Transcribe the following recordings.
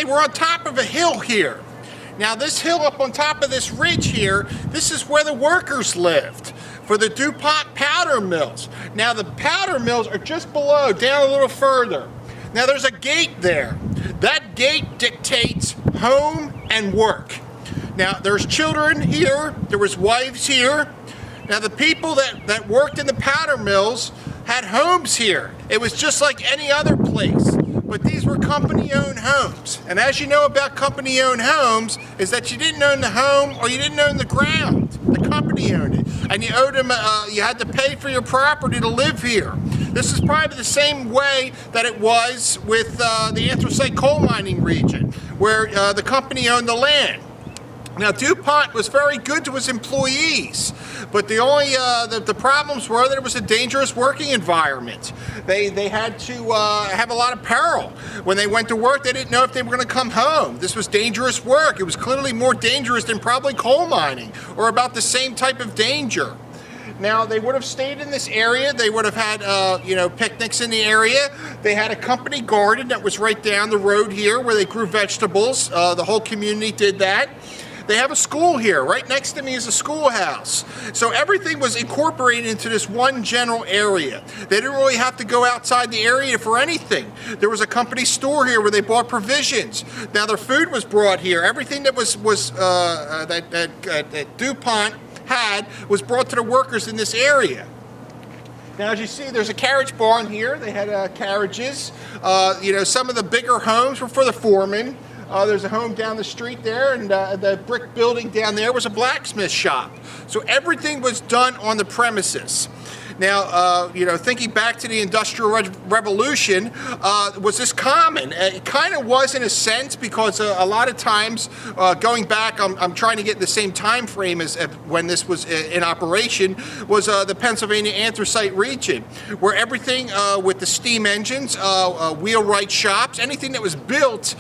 we're on top of a hill here. Now this hill up on top of this ridge here, this is where the workers lived for the DuPont powder mills. Now the powder mills are just below, down a little further. Now there's a gate there. That gate dictates home and work. Now there's children here, there was wives here. Now the people that worked in the powder mills had homes here. It was just like any other place. But these were company-owned homes. And as you know about company-owned homes, is that you didn't own the home or you didn't own the ground. The company owned it. And you owed them, you had to pay for your property to live here. This is probably the same way that it was with the anthracite coal mining region, where the company owned the land. Now DuPont was very good to its employees, but the only the problems were that it was a dangerous working environment. They had to have a lot of peril. When they went to work, they didn't know if they were going to come home. This was dangerous work. It was clearly more dangerous than probably coal mining, or about the same type of danger. Now they would have stayed in this area. They would have had picnics in the area. They had a company garden that was right down the road here where they grew vegetables. The whole community did that. They have a school here. Right next to me is a schoolhouse. So everything was incorporated into this one general area. They didn't really have to go outside the area for anything. There was a company store here where they bought provisions. Now their food was brought here. Everything that that DuPont had was brought to the workers in this area. Now, as you see, there's a carriage barn here. They had carriages. Some of the bigger homes were for the foremen. There's a home down the street there, and the brick building down there was a blacksmith shop. So everything was done on the premises. Now, thinking back to the Industrial Revolution, was this common? It kind of was in a sense, because a lot of times, going back, I'm trying to get the same time frame as when this was in operation, was the Pennsylvania anthracite region, where everything with the steam engines, wheelwright shops, anything that was built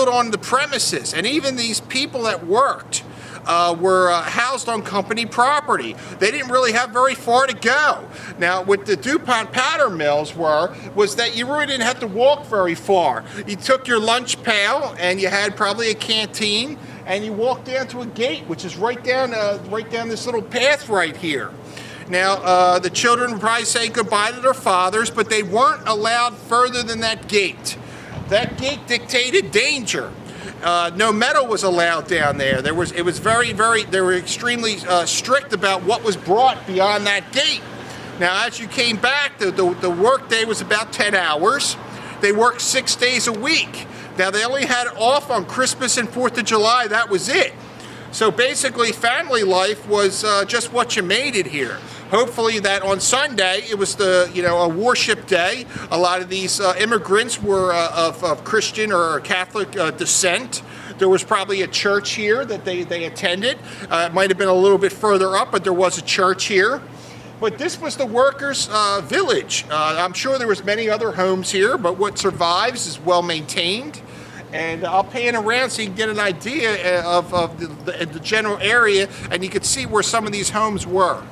on the premises. And even these people that worked were housed on company property. They didn't really have very far to go. Now, what the DuPont powder mills was that you really didn't have to walk very far. You took your lunch pail, and you had probably a canteen, and you walked down to a gate, which is right down this little path right here. Now, the children would probably say goodbye to their fathers, but they weren't allowed further than that gate. That gate dictated danger. No metal was allowed down there. They were extremely strict about what was brought beyond that gate. Now, as you came back, the work day was about 10 hours. They worked 6 days a week. Now, they only had off on Christmas and 4th of July. That was it. So basically, family life was just what you made it here. Hopefully that on Sunday, it was a worship day. A lot of these immigrants were of Christian or Catholic descent. There was probably a church here that they attended. It might have been a little bit further up, but there was a church here. But this was the workers' village. I'm sure there was many other homes here, but what survives is well maintained. And I'll pan around so you can get an idea of the general area, and you can see where some of these homes were.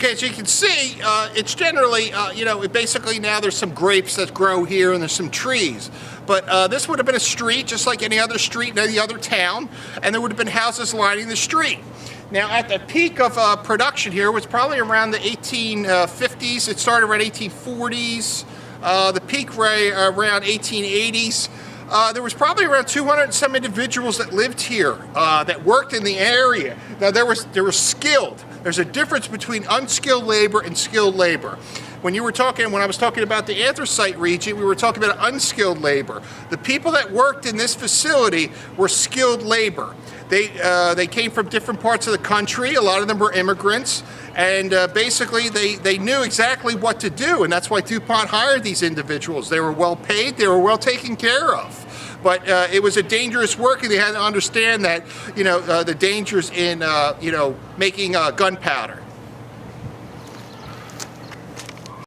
Okay, as you can see, it's generally, basically now there's some grapes that grow here and there's some trees. But this would have been a street just like any other street in any other town, and there would have been houses lining the street. Now, at the peak of production here was probably around the 1850s. It started around 1840s. The peak around 1880s. There was probably around 200 and some individuals that lived here, that worked in the area. Now, they were skilled. There's a difference between unskilled labor and skilled labor. when I was talking about the anthracite region, we were talking about unskilled labor. The people that worked in this facility were skilled labor. They came from different parts of the country. A lot of them were immigrants, and basically they knew exactly what to do, and that's why DuPont hired these individuals. They were well paid, they were well taken care of. But it was a dangerous work, and they had to understand that, the dangers in, making gunpowder.